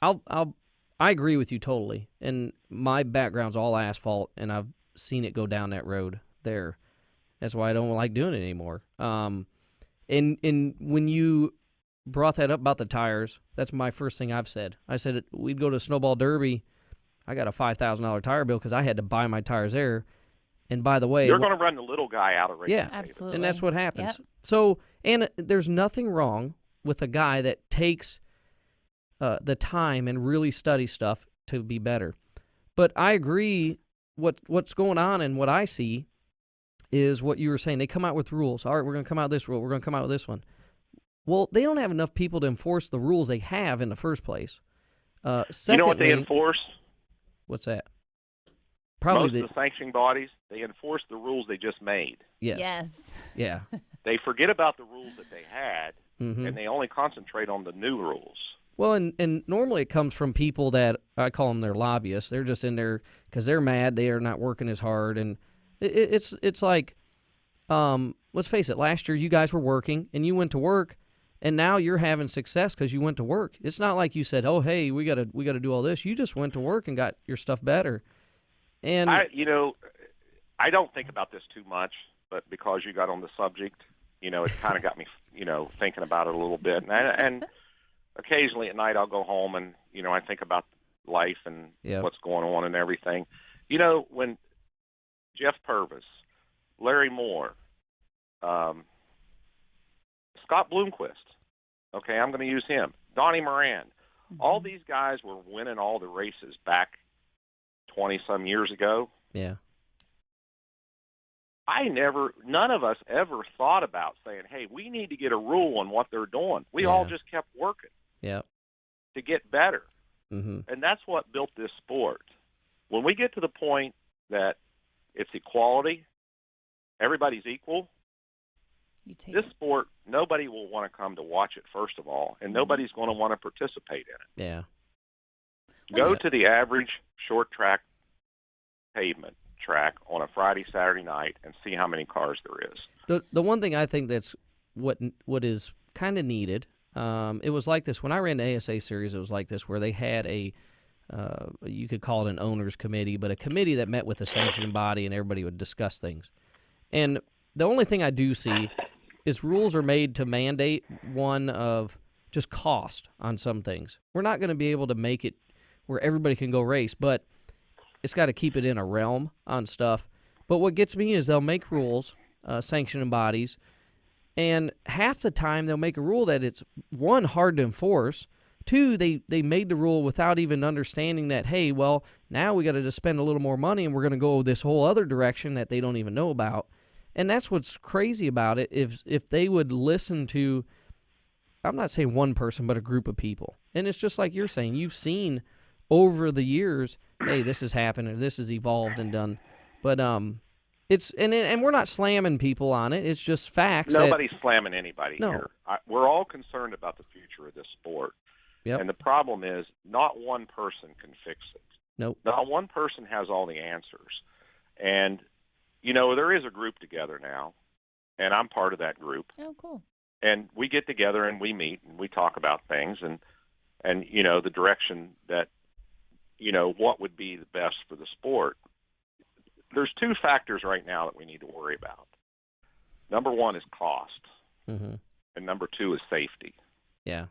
I agree with you totally. And my background's all asphalt, and I've seen it go down that road there. That's why I don't like doing it anymore. And when you brought that up about the tires, that's my first thing I've said. I said we'd go to Snowball Derby. I got a $5,000 tire bill because I had to buy my tires there. And by the way, you're going to run the little guy out of racing. Yeah, absolutely. And that's what happens. Yep. So, and there's nothing wrong with a guy that takes the time and really studies stuff to be better. But I agree. What's going on and what I see is what you were saying. They come out with rules. All right, we're going to come out with this rule. We're going to come out with this one. Well, they don't have enough people to enforce the rules they have in the first place. Secondly, you know what they enforce? What's that? Probably Most of the sanctioning bodies, they enforce the rules they just made. Yes. Yeah. They forget about the rules that they had, and they only concentrate on the new rules. Well, and normally it comes from people that, I call them their lobbyists. They're just in there because they're mad. They are not working as hard. And it's like, let's face it, last year you guys were working, and you went to work, and now you're having success because you went to work. It's not like you said, oh, hey, we gotta do all this. You just went to work and got your stuff better. And I don't think about this too much, but because you got on the subject, it kind of got me, thinking about it a little bit. And occasionally at night I'll go home and, I think about life and what's going on and everything. When Jeff Purvis, Larry Moore, Scott Bloomquist, okay, I'm going to use him, Donnie Moran, all these guys were winning all the races back 20-some years ago. Yeah. None of us ever thought about saying, hey, we need to get a rule on what they're doing. We all just kept working to get better. Mm-hmm. And that's what built this sport. When we get to the point that it's equality, everybody's equal, this sport, nobody will want to come to watch it, first of all, and nobody's going to want to participate in it. Yeah. Go to the average short track pavement track on a Friday, Saturday night and see how many cars there is. The one thing I think that's what is kind of needed, it was like this when I ran the ASA series. It was like this where they had you could call it an owner's committee, but a committee that met with the sanctioning body and everybody would discuss things. And the only thing I do see is rules are made to mandate one of just cost on some things. We're not going to be able to make it where everybody can go race, but it's got to keep it in a realm on stuff. But what gets me is they'll make rules, sanctioning bodies, and half the time they'll make a rule that it's, one, hard to enforce, two, they made the rule without even understanding that, hey, well, now we got to just spend a little more money and we're going to go this whole other direction that they don't even know about. And that's what's crazy about it. If they would listen to, I'm not saying one person, but a group of people. And it's just like you're saying, you've seen over the years, hey, this has happened or this has evolved and done. But it's and we're not slamming people on it. It's just facts. Nobody's slamming anybody No. here. We're all concerned about the future of this sport. Yep. And the problem is not one person can fix it. Nope. Not one person has all the answers. And, there is a group together now, and I'm part of that group. Oh, cool. And we get together and we meet and we talk about things and the direction that, what would be the best for the sport. There's two factors right now that we need to worry about. Number one is cost, and number two is safety. Yeah.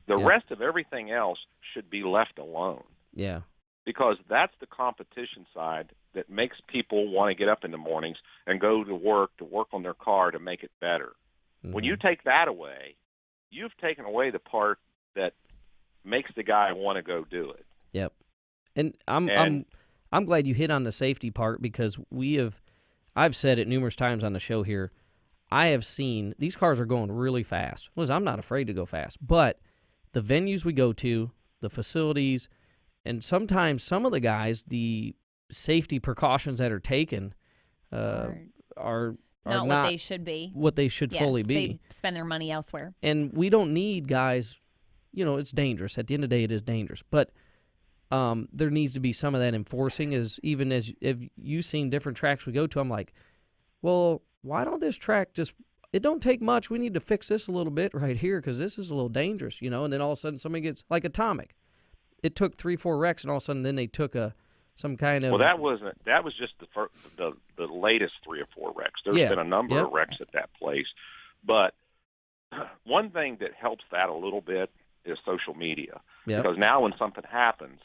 The rest of everything else should be left alone. Yeah. Because that's the competition side that makes people want to get up in the mornings and go to work on their car to make it better. Mm-hmm. When you take that away, you've taken away the part that makes the guy want to go do it. Yep. And I'm glad you hit on the safety part because I've said it numerous times on the show here. I have seen these cars are going really fast. Listen, I'm not afraid to go fast, but the venues we go to, the facilities, and sometimes some of the guys, the safety precautions that are taken are not what they should be. What they should fully be. They spend their money elsewhere. And we don't need guys, it's dangerous. At the end of the day, it is dangerous. But there needs to be some of that enforcing as if you've seen different tracks we go to, I'm like, well, why don't this track it don't take much. We need to fix this a little bit right here because this is a little dangerous, and then all of a sudden somebody gets like Atomic. It took 3-4 wrecks, and all of a sudden then they took some kind of. Well, that was just the latest 3 or 4 wrecks. There's been a number of wrecks at that place, but one thing that helps that a little bit is social media. Yep. Because now when something happens,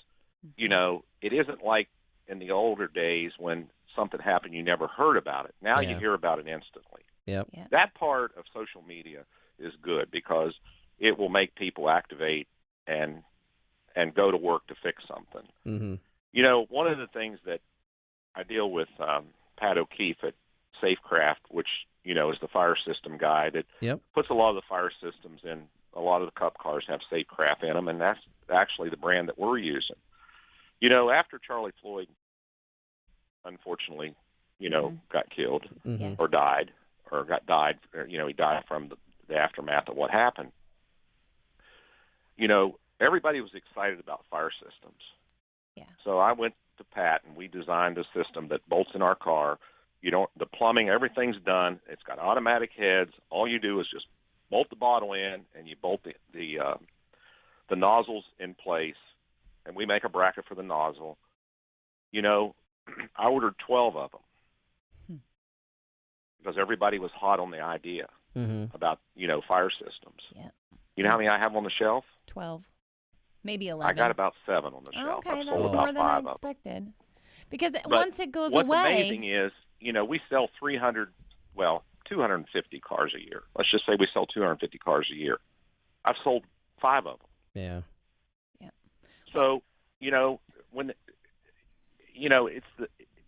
it isn't like in the older days when something happened, you never heard about it. Now you hear about it instantly. Yep. That part of social media is good because it will make people activate and go to work to fix something. Mm-hmm. You know, one of the things that I deal with Pat O'Keefe at Safecraft, which, you know, is the fire system guy that puts a lot of the fire systems in. A lot of the Cup cars have Safecraft in them, and that's actually the brand that we're using. You know, after Charlie Floyd, unfortunately, you know, got killed or died, or you know, he died from the aftermath of what happened. You know, everybody was excited about fire systems. Yeah. So I went to Pat, and we designed a system that bolts in our car. The plumbing, everything's done. It's got automatic heads. All you do is just bolt the bottle in, and you bolt the nozzles in place, and we make a bracket for the nozzle. You know, I ordered 12 of them because everybody was hot on the idea about, you know, fire systems. Yeah. You know how many I have on the shelf? 12. Maybe 11. I got about 7 on the shelf. Okay, I've that's sold more about than I 5 of them. expected. Because But once it goes what's away... amazing is, you know, we sell 250 cars a year. Let's just say we sell 250 cars a year. I've sold 5 of them. Yeah. So, you know,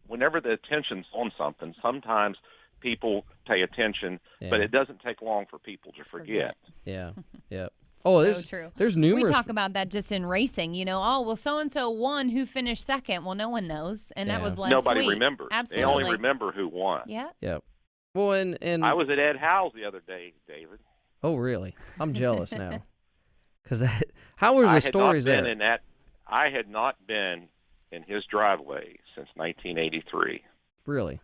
whenever the attention's on something, sometimes people pay attention, but it doesn't take long for people to forget. Yeah. Yeah. So true. There's numerous. We talk about that just in racing. You know, well, so-and-so won. Who finished second? Well, no one knows. And that was last Nobody week. remembers. Absolutely. They only remember who won. Yeah. Yep. Well, and I was at Ed Howe's the other day, David. Oh, really? I'm jealous now. Because how were the stories there? I had not been in his driveway since 1983. Really?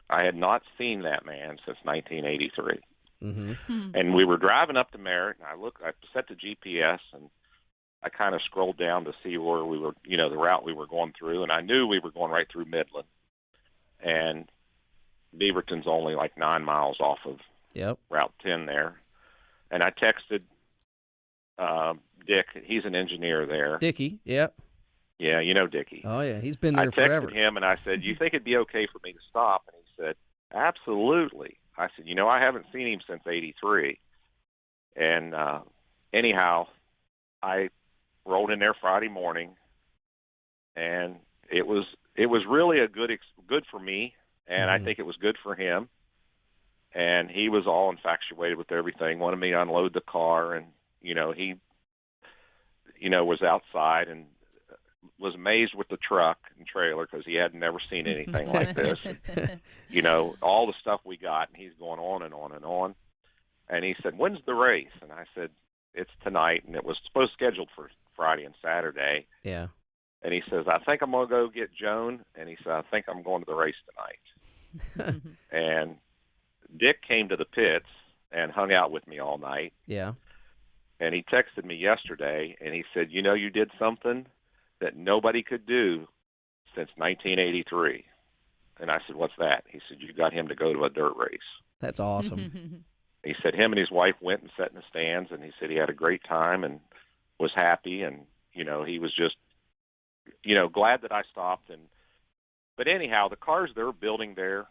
I had not seen that man since 1983. Mm-hmm. And we were driving up to Merritt, and I set the GPS, and I kind of scrolled down to see where we were, you know, the route we were going through, and I knew we were going right through Midland. And Beaverton's only like 9 miles off of Route 10 there. And I texted Dick. He's an engineer there. Dickie, yep. Yeah, you know Dickie. Oh, yeah, he's been there forever. I texted him, and I said, you think it'd be okay for me to stop? And he said, absolutely. I said, you know, I haven't seen him since 83. And anyhow, I rolled in there Friday morning, and it was really a good for me, and I think it was good for him. And he was all infatuated with everything, wanted me to unload the car, and, you know, he, you know, was outside and was amazed with the truck and trailer because he had never seen anything like this. You know, all the stuff we got, and he's going on and on and on. And he said, when's the race? And I said, it's tonight, and it was scheduled for Friday and Saturday. Yeah. And he says, I think I'm going to go get Joan. And he said, I think I'm going to the race tonight. And Dick came to the pits and hung out with me all night. Yeah. And he texted me yesterday, and he said, you know, you did something that nobody could do since 1983. And I said, what's that? He said, you got him to go to a dirt race. That's awesome. He said him and his wife went and sat in the stands, and he said he had a great time and was happy, and, you know, he was just, you know, glad that I stopped. But anyhow, the cars they're building there,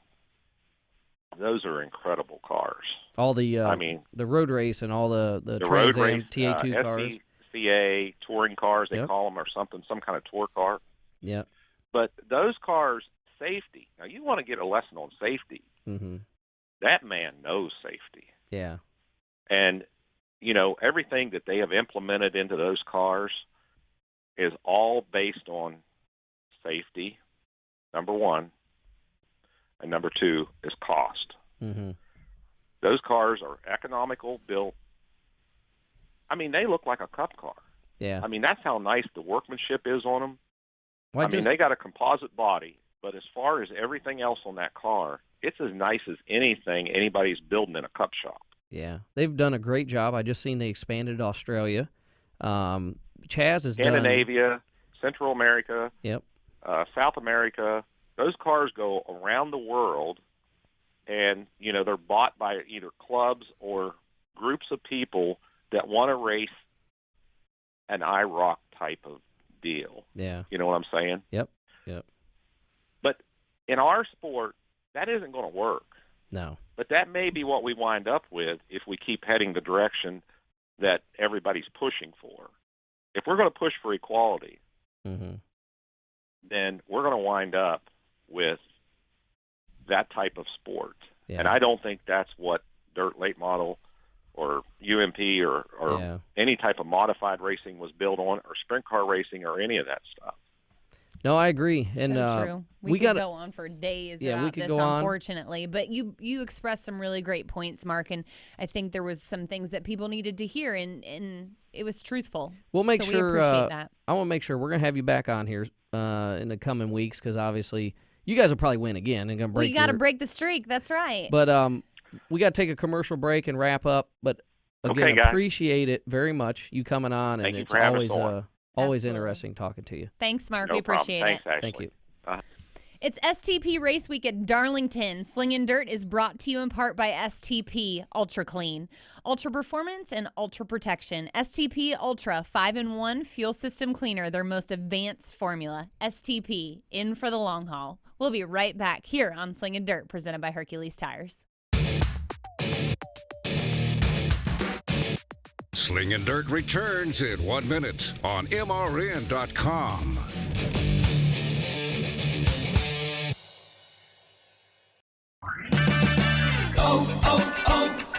those are incredible cars. All the, I mean, the road race and all the Trans Am TA2 cars. SCCA touring cars, they call them, or something, some kind of tour car. Yeah. But those cars, safety. Now, you want to get a lesson on safety. Mm-hmm. That man knows safety. Yeah. And, you know, everything that they have implemented into those cars is all based on safety, number one, and number two is cost. Mm-hmm. Those cars are economical, built. I mean, they look like a cup car. Yeah. I mean, that's how nice the workmanship is on them. Well, I mean, they got a composite body, but as far as everything else on that car, it's as nice as anything anybody's building in a cup shop. Yeah. They've done a great job. I just seen they expanded to Australia. Chaz has done... Scandinavia, Central America, South America. Those cars go around the world, and, you know, they're bought by either clubs or groups of people that want to race an IROC type of deal. Yeah. You know what I'm saying? Yep. Yep. But in our sport, that isn't going to work. No. But that may be what we wind up with if we keep heading the direction that everybody's pushing for. If we're going to push for equality, then we're going to wind up with that type of sport. Yeah. And I don't think that's what dirt late model or UMP or any type of modified racing was built on, or sprint car racing or any of that stuff. No, I agree. And so true. We could go on for days about this, unfortunately. But you expressed some really great points, Mark, and I think there was some things that people needed to hear, and it was truthful. We'll make sure. We appreciate that. I want to make sure we're going to have you back on here in the coming weeks, because obviously you guys will probably win again and going to break. We got to break the streak. That's right. But we got to take a commercial break and wrap up. But again, appreciate it very much, you coming on, and it's always interesting talking to you. Thanks, Mark. No we appreciate problem. it. Thanks, Thank you. It's STP Race Week at Darlington. Slingin Dirt is brought to you in part by STP Ultra Clean, Ultra Performance, and Ultra Protection. STP Ultra 5-in-1 Fuel System Cleaner, their most advanced formula. STP, in for the long haul. We'll be right back here on Slingin Dirt, presented by Hercules Tires. Slingin Dirt returns in 1 minute on MRN.com.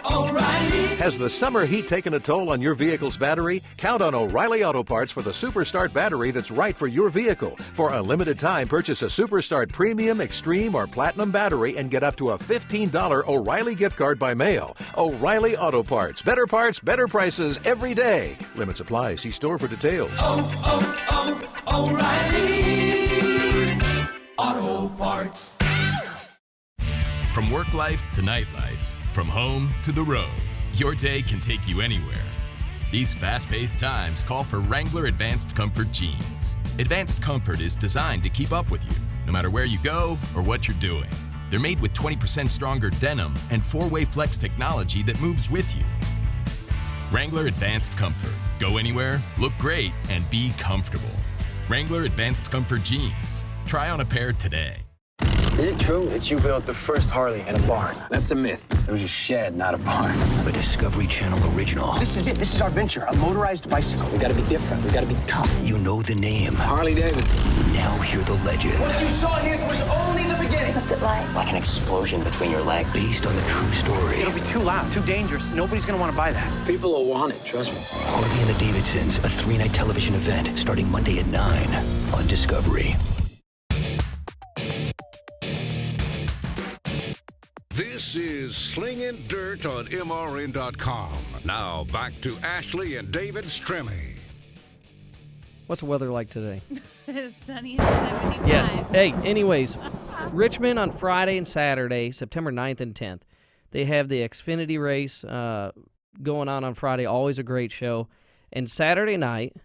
O'Reilly. Has the summer heat taken a toll on your vehicle's battery? Count on O'Reilly Auto Parts for the Superstart battery that's right for your vehicle. For a limited time, purchase a Superstart Premium, Extreme, or Platinum battery and get up to a $15 O'Reilly gift card by mail. O'Reilly Auto Parts. Better prices every day. Limits apply. See store for details. O'Reilly Auto Parts. From work life to nightlife, from home to the road, your day can take you anywhere. These fast-paced times call for Wrangler Advanced Comfort jeans. Advanced Comfort is designed to keep up with you, no matter where you go or what you're doing. They're made with 20% stronger denim and 4-way flex technology that moves with you. Wrangler Advanced Comfort. Go anywhere, look great, and be comfortable. Wrangler Advanced Comfort jeans. Try on a pair today. Is it true that you built the first Harley in a barn? That's a myth. It was a shed, not a barn. A Discovery Channel original. This is it. This is our venture. A motorized bicycle. We gotta be different. We gotta be tough. You know the name. Harley Davidson. Now hear the legend. What you saw here was only the beginning. What's it like? Like an explosion between your legs. Based on the true story. It'll be too loud, too dangerous. Nobody's gonna want to buy that. People will want it, trust me. Harley and the Davidsons, a 3-night television event starting Monday at 9 on Discovery. This is Slingin Dirt on MRN.com. Now back to Ashley and David Stremme. What's the weather like today? It's sunny and 75. Yes. Hey, anyways, Richmond on Friday and Saturday, September 9th and 10th. They have the Xfinity race going on Friday. Always a great show. And Saturday night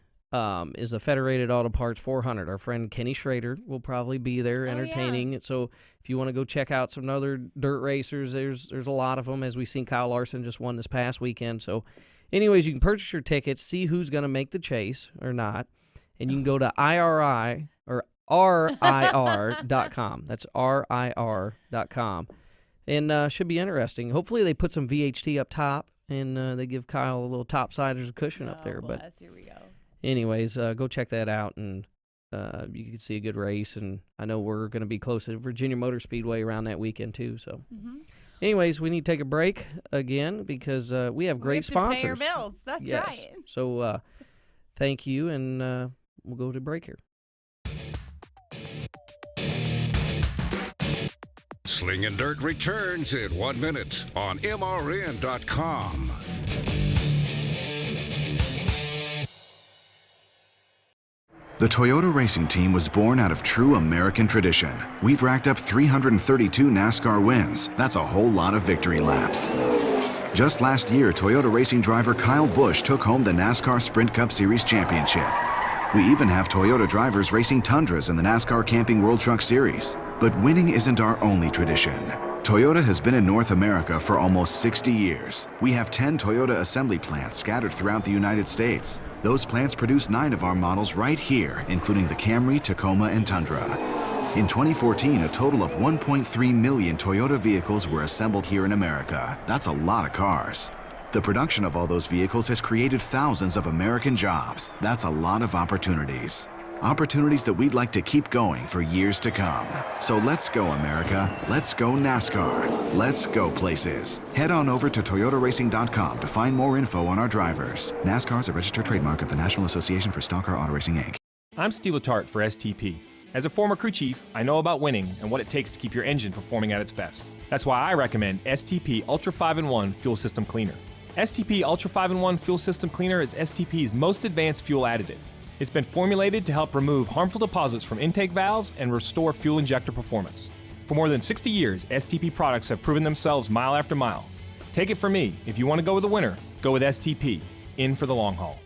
is the Federated Auto Parts 400. Our friend Kenny Schrader will probably be there entertaining. Yeah. So if you want to go check out some other dirt racers, there's a lot of them, as we've seen Kyle Larson just won this past weekend. So anyways, you can purchase your tickets, see who's going to make the chase or not, and you can go to RIR.com. That's RIR.com. And should be interesting. Hopefully they put some VHT up top, and they give Kyle a little topsiders cushion up there. Bless. But Here we go. Anyways, go check that out, and you can see a good race. And I know we're going to be close to Virginia Motor Speedway around that weekend, too. So, anyways, we need to take a break again because we have great sponsors. We have to pay our bills. That's right. So, thank you, and we'll go to break here. Slingin Dirt returns in 1 minute on MRN.com. The Toyota racing team was born out of true American tradition. We've racked up 332 NASCAR wins. That's a whole lot of victory laps. Just last year, Toyota racing driver Kyle Busch took home the NASCAR Sprint Cup Series championship. We even have Toyota drivers racing Tundras in the NASCAR Camping World Truck Series. But winning isn't our only tradition. Toyota has been in North America for almost 60 years. We have 10 Toyota assembly plants scattered throughout the United States. Those plants produce 9 of our models right here, including the Camry, Tacoma, and Tundra. In 2014, a total of 1.3 million Toyota vehicles were assembled here in America. That's a lot of cars. The production of all those vehicles has created thousands of American jobs. That's a lot of opportunities. Opportunities that we'd like to keep going for years to come. So let's go, America. Let's go, NASCAR. Let's go places. Head on over to toyotaracing.com to find more info on our drivers. NASCAR is a registered trademark of the National Association for Stock Car Auto Racing, Inc. I'm Steve Letarte for STP. As a former crew chief, I know about winning and what it takes to keep your engine performing at its best. That's why I recommend STP Ultra 5-in-1 Fuel System Cleaner. STP Ultra 5-in-1 Fuel System Cleaner is STP's most advanced fuel additive. It's been formulated to help remove harmful deposits from intake valves and restore fuel injector performance. For more than 60 years, STP products have proven themselves mile after mile. Take it from me, if you want to go with the winner, go with STP. In for the long haul.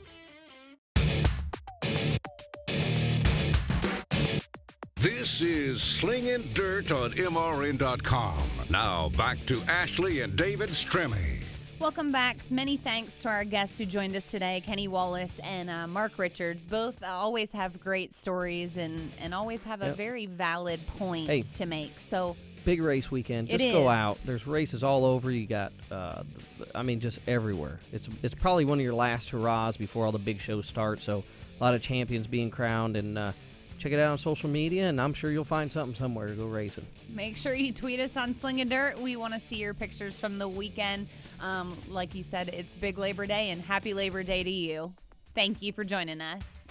This is Slingin Dirt on MRN.com. Now back to Ashley and David Stremme. Welcome back. Many thanks to our guests who joined us today, Kenny Wallace and Mark Richards. Both always have great stories and always have a very valid points to make. So big race weekend. Just go out. There's races all over. You got, just everywhere. It's probably one of your last hurrahs before all the big shows start. So a lot of champions being crowned, and check it out on social media, and I'm sure you'll find something somewhere to go racing. Make sure you tweet us on Slingin Dirt. We want to see your pictures from the weekend. Like you said, it's Big Labor Day, and happy Labor Day to you. Thank you for joining us.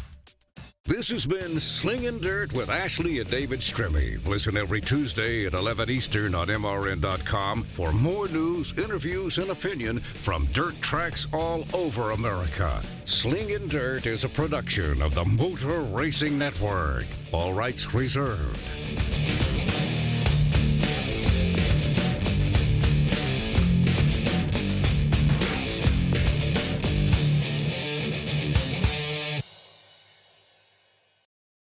This has been Slingin Dirt with Ashley and David Stremme. Listen every Tuesday at 11 Eastern on MRN.com for more news, interviews, and opinion from dirt tracks all over America. Slingin Dirt is a production of the Motor Racing Network. All rights reserved.